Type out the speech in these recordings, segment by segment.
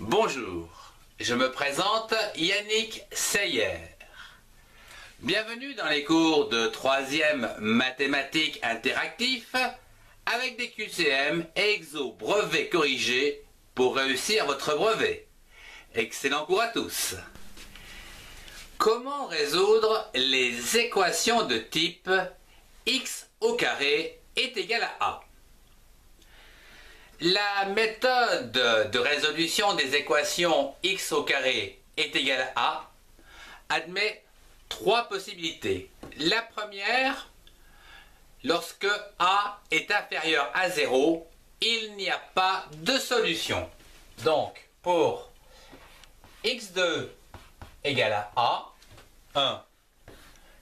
Bonjour, je me présente Yannick Seyer. Bienvenue dans les cours de 3e mathématiques interactifs avec des QCM et exo brevet corrigé pour réussir votre brevet. Excellent cours à tous. Comment résoudre les équations de type x au carré est égal à a? La méthode de résolution des équations x au carré est égal à a admet trois possibilités. La première, lorsque a est inférieur à 0, il n'y a pas de solution. Donc, pour x2 égale à a, 1.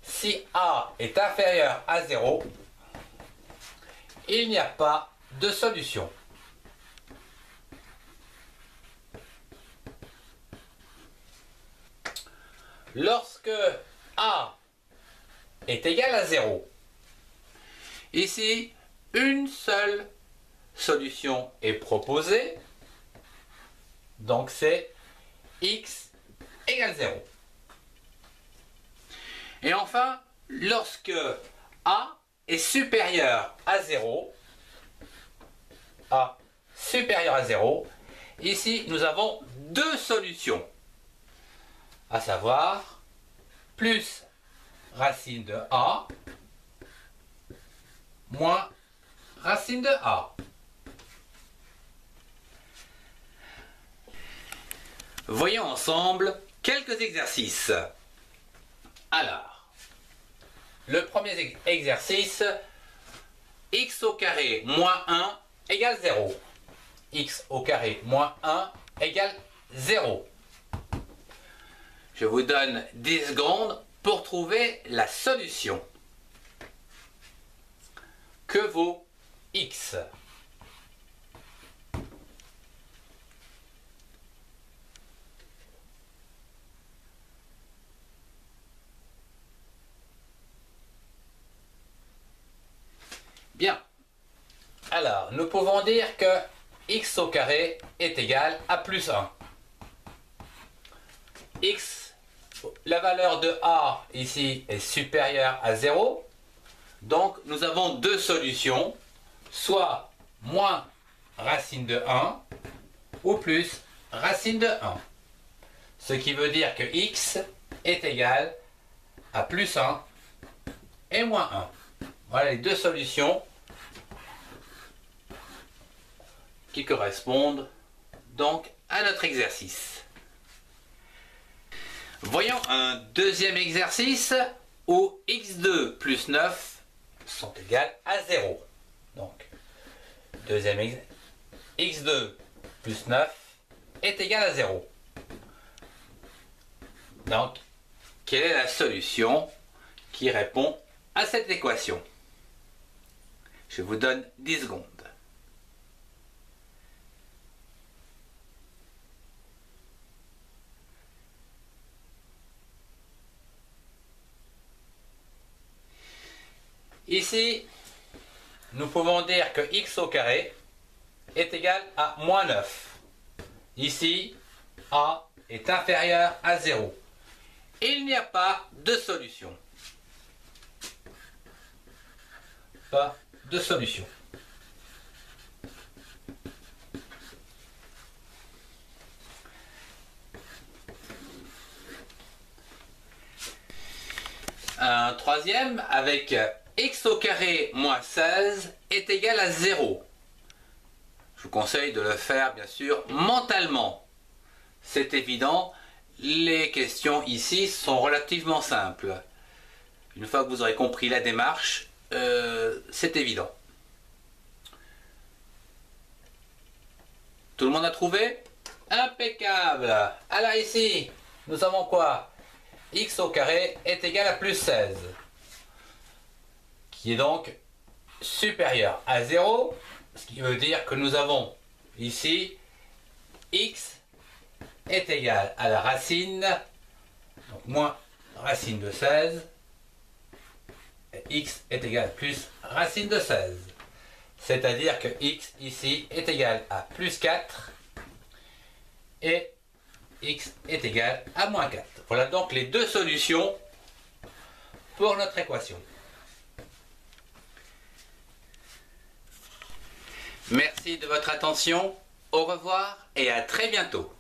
Si a est inférieur à 0, il n'y a pas de solution. Lorsque a est égal à 0, ici, une seule solution est proposée, donc c'est x égale 0. Et enfin, lorsque a est supérieur à 0, a supérieur à 0, ici nous avons deux solutions, à savoir plus racine de a moins racine de a. Voyons ensemble quelques exercices. Alors, le premier exercice, x au carré moins 1 égale 0. X au carré moins 1 égale 0. Je vous donne 10 secondes pour trouver la solution. Que vaut x? Bien. Alors, nous pouvons dire que x au carré est égal à plus 1. X, la valeur de a ici est supérieure à 0. Donc, nous avons deux solutions, soit moins racine de 1 ou plus racine de 1. Ce qui veut dire que x est égal à plus 1 et moins 1. Voilà les deux solutions qui correspondent donc à notre exercice. Voyons un deuxième exercice où x2 plus 9 sont égales à 0. Donc, deuxième exercice, x2 plus 9 est égal à 0. Donc, quelle est la solution qui répond à cette équation? Je vous donne 10 secondes. Ici, nous pouvons dire que x au carré est égal à moins 9. Ici, a est inférieur à 0. Il n'y a pas de solution. Pas de solution. Un troisième avec x au carré moins 16 est égal à 0. Je vous conseille de le faire bien sûr mentalement. C'est évident, les questions ici sont relativement simples. Une fois que vous aurez compris la démarche, c'est évident. Tout le monde a trouvé? Impeccable! Alors ici, nous avons quoi? X au carré est égal à plus 16. Qui est donc supérieur à 0, ce qui veut dire que nous avons ici x est égal à la racine, donc moins racine de 16, et x est égal à plus racine de 16. C'est-à-dire que x ici est égal à plus 4 et x est égal à moins 4. Voilà donc les deux solutions pour notre équation. Merci de votre attention, au revoir et à très bientôt.